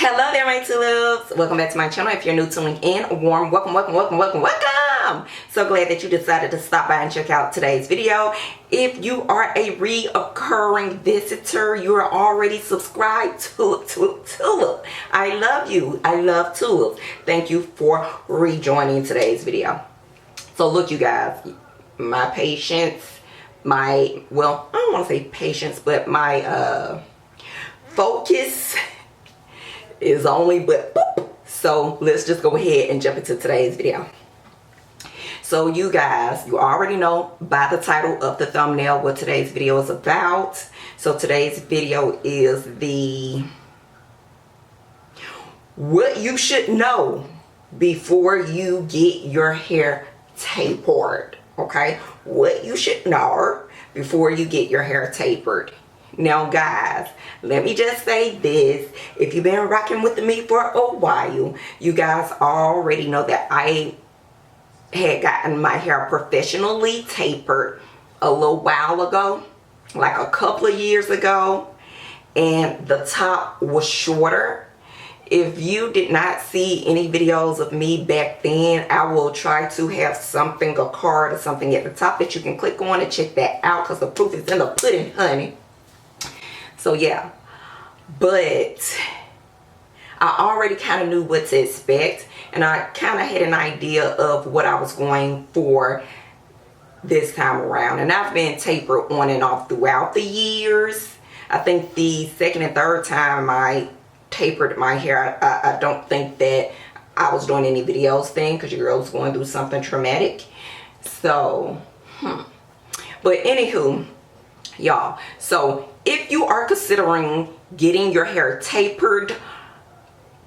Hello there, my tulips. Welcome back to my channel. If you're new, tuning in, a warm welcome. So glad that you decided to stop by and check out today's video. If you are a reoccurring visitor, you are already subscribed to Tulip. I love you. I love tulips. Thank you for rejoining today's video. So look, you guys, my patience, I don't want to say patience, but my focus is only but boop. So let's just go ahead and jump into today's video. So you guys, you already know by the title of the thumbnail what today's video is about. So today's video is what you should know before you get your hair tapered. Okay, what you should know before you get your hair tapered. Now guys, let me just say this. If you've been rocking with me for a while, you guys already know that I had gotten my hair professionally tapered a little while ago, like a couple of years ago, and the top was shorter. If you did not see any videos of me back then, I will try to have something, a card or something at the top that you can click on and check that out, because the proof is in the pudding, honey. So yeah, but I already kind of knew what to expect, and I kind of had an idea of what I was going for this time around. And I've been tapered on and off throughout the years. I think the second and third time I tapered my hair, I don't think that I was doing any videos thing, because your girl was going through something traumatic. So, but anywho, y'all, so if you are considering getting your hair tapered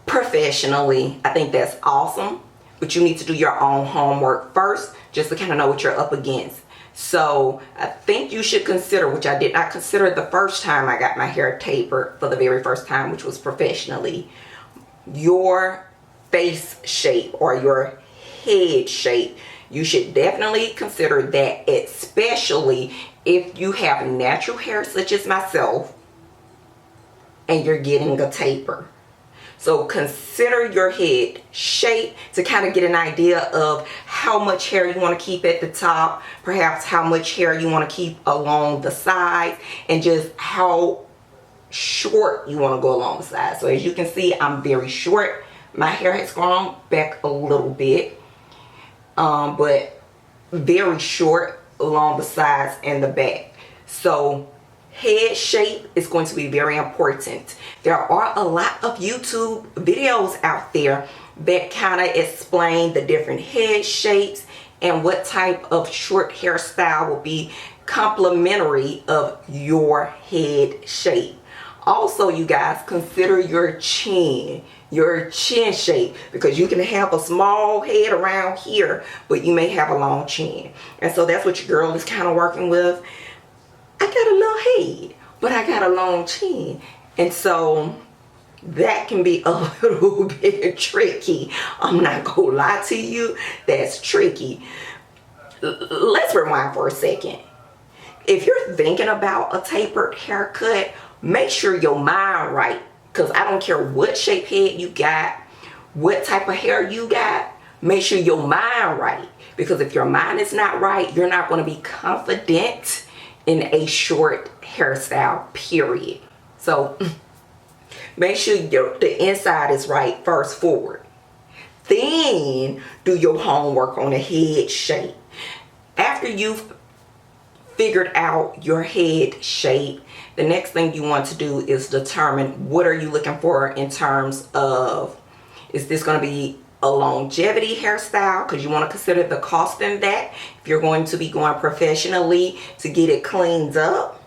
professionally, I think that's awesome. But you need to do your own homework first, just to kind of know what you're up against. So I think you should consider, which I did not consider the first time I got my hair tapered for the very first time, which was professionally, your face shape or your head shape. You should definitely consider that, especially if you have natural hair such as myself and you're getting a taper. So consider your head shape to kind of get an idea of how much hair you want to keep at the top, perhaps how much hair you want to keep along the sides, and just how short you want to go along the sides. So as you can see, I'm very short. My hair has grown back a little bit, but very short along the sides and the back. So head shape is going to be very important. There are a lot of YouTube videos out there that kind of explain the different head shapes and what type of short hairstyle will be complementary of your head shape. Also, you guys, consider your chin shape, because you can have a small head around here, but you may have a long chin. And so that's what your girl is kind of working with. I got a little head, but I got a long chin. And so that can be a little bit tricky. I'm not gonna lie to you, that's tricky. Let's rewind for a second. If you're thinking about a tapered haircut, make sure your mind right. Because I don't care what shape head you got, what type of hair you got, make sure your mind right. Because if your mind is not right, you're not going to be confident in a short hairstyle, period. So make sure the inside is right first forward. Then do your homework on the head shape. After you've figured out your head shape, the next thing you want to do is determine what are you looking for in terms of, is this going to be a longevity hairstyle, because you want to consider the cost in that if you're going to be going professionally to get it cleaned up.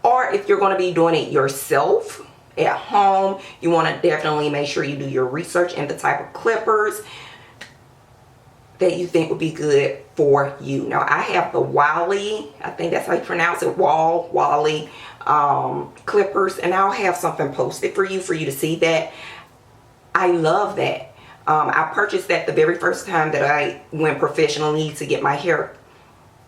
Or if you're going to be doing it yourself at home, you want to definitely make sure you do your research and the type of clippers that you think would be good for you. Now I have the Wally, I think that's how you pronounce it, Wally clippers, and I'll have something posted for you to see that. I love that. I purchased that the very first time that I went professionally to get my hair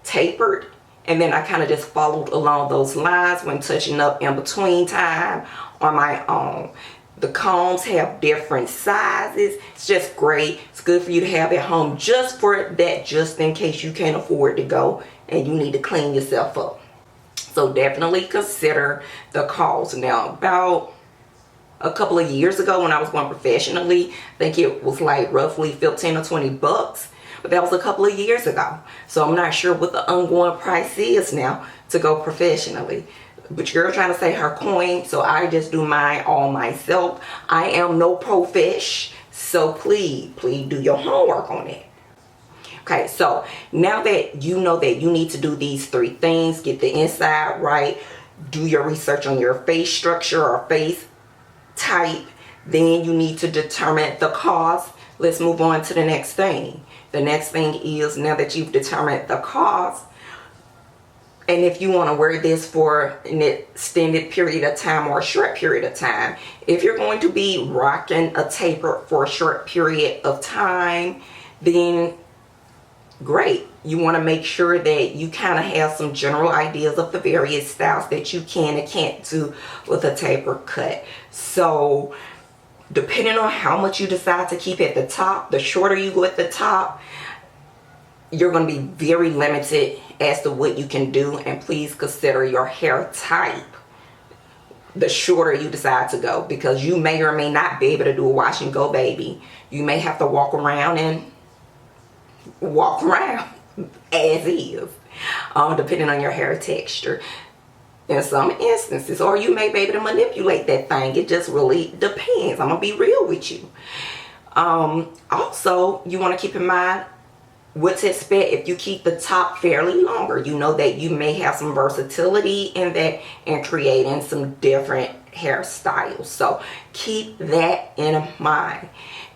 tapered, and then I kind of just followed along those lines when touching up in between time on my own. The combs have different sizes. It's just great. It's good for you to have at home just for that, just in case you can't afford to go and you need to clean yourself up. So definitely consider the cost. Now, about a couple of years ago when I was going professionally, I think it was like roughly 15 or 20 bucks. But that was a couple of years ago. So I'm not sure what the ongoing price is now to go professionally. But your girl trying to say her coin, so I just do mine all myself. I am no profish, so please do your homework on it. Okay, so now that you know that you need to do these 3 things, get the inside right, do your research on your face structure or face type, then you need to determine the cost. Let's move on to the next thing. The next thing is, now that you've determined the cost, and if you want to wear this for an extended period of time or a short period of time, if you're going to be rocking a taper for a short period of time, then great. You want to make sure that you kind of have some general ideas of the various styles that you can and can't do with a taper cut. So depending on how much you decide to keep at the top, the shorter you go at the top, you're going to be very limited as to what you can do. And please consider your hair type the shorter you decide to go, because you may or may not be able to do a wash and go, baby. You may have to walk around as is, depending on your hair texture in some instances, or you may be able to manipulate that thing. It just really depends. I'm gonna be real with you. Also, you want to keep in mind what to expect if you keep the top fairly longer. You know that you may have some versatility in that and creating some different hairstyles, so keep that in mind.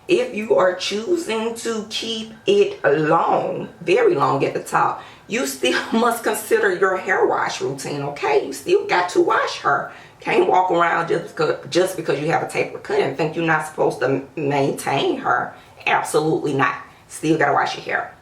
If you are choosing to keep it long, very long at the top, you still must consider your hair wash routine, okay? You still got to wash her. Can't walk around just because you have a taper cut and think you're not supposed to maintain her. Absolutely not. Still got to wash your hair.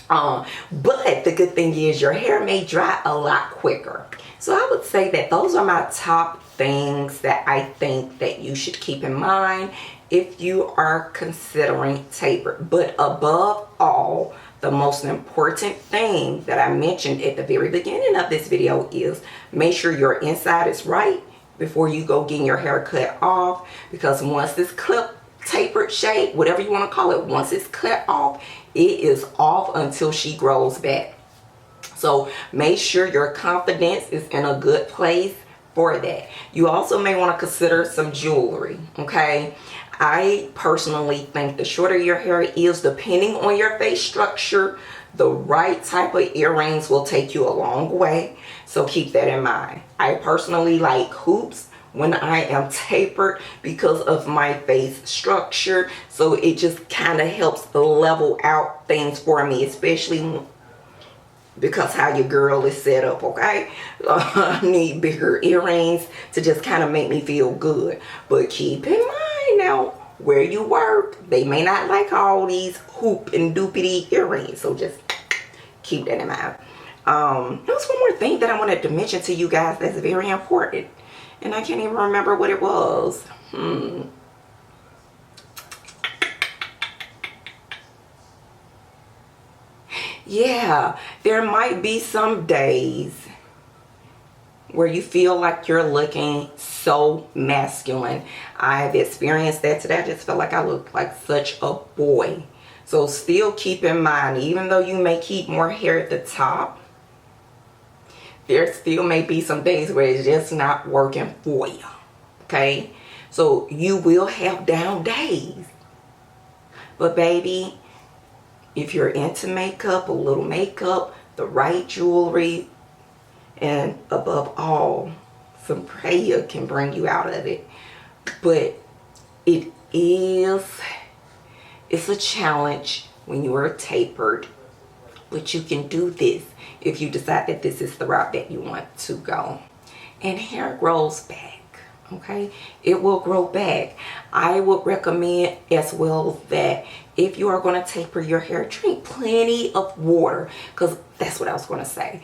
But the good thing is your hair may dry a lot quicker. So I would say that those are my top things that I think that you should keep in mind if you are considering taper. But above all, the most important thing that I mentioned at the very beginning of this video is make sure your inside is right before you go getting your hair cut off, because once this clip tapered shape, whatever you want to call it, once it's cut off, it is off until she grows back. So make sure your confidence is in a good place for that. You also may want to consider some jewelry, okay? I personally think the shorter your hair is, depending on your face structure, the right type of earrings will take you a long way. So keep that in mind. I personally like hoops when I am tapered because of my face structure. So it just kind of helps level out things for me, especially because how your girl is set up, okay? I need bigger earrings to just kind of make me feel good. But keep in mind now, where you work, they may not like all these hoop and doopity earrings. So just keep that in mind. There's one more thing that I wanted to mention to you guys that's very important. And I can't even remember what it was. Yeah, there might be some days where you feel like you're looking so masculine. I've experienced that today. I just felt like I looked like such a boy. So still keep in mind, even though you may keep more hair at the top, there still may be some days where it's just not working for you, okay? So you will have down days. But baby, if you're into makeup, a little makeup, the right jewelry, and above all, some prayer can bring you out of it. But it's a challenge when you are tapered. But you can do this if you decide that this is the route that you want to go. And hair grows back, okay? It will grow back. I would recommend as well that if you are going to taper your hair, drink plenty of water, because that's what I was going to say.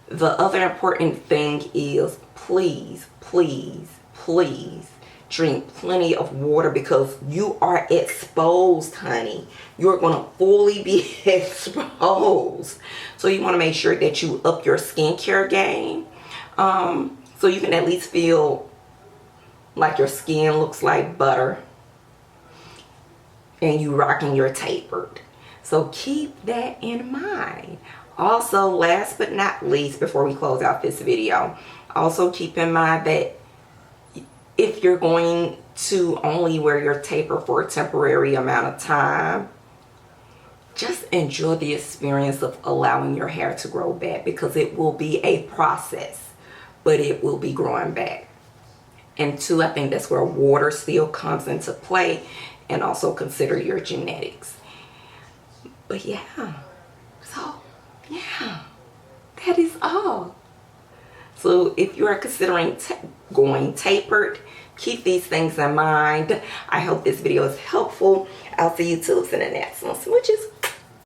The other important thing is please Drink plenty of water because you are exposed, honey. You're going to fully be exposed. So you want to make sure that you up your skincare game. So you can at least feel like your skin looks like butter and you rocking your tapered. So keep that in mind. Also, last but not least, before we close out this video, also keep in mind that if you're going to only wear your taper for a temporary amount of time, just enjoy the experience of allowing your hair to grow back, because it will be a process, but it will be growing back. And two, I think that's where water still comes into play, and also consider your genetics. But yeah, so yeah, that is all. So if you are considering going tapered, keep these things in mind. I hope this video is helpful. I'll see you tubes in the next one, which is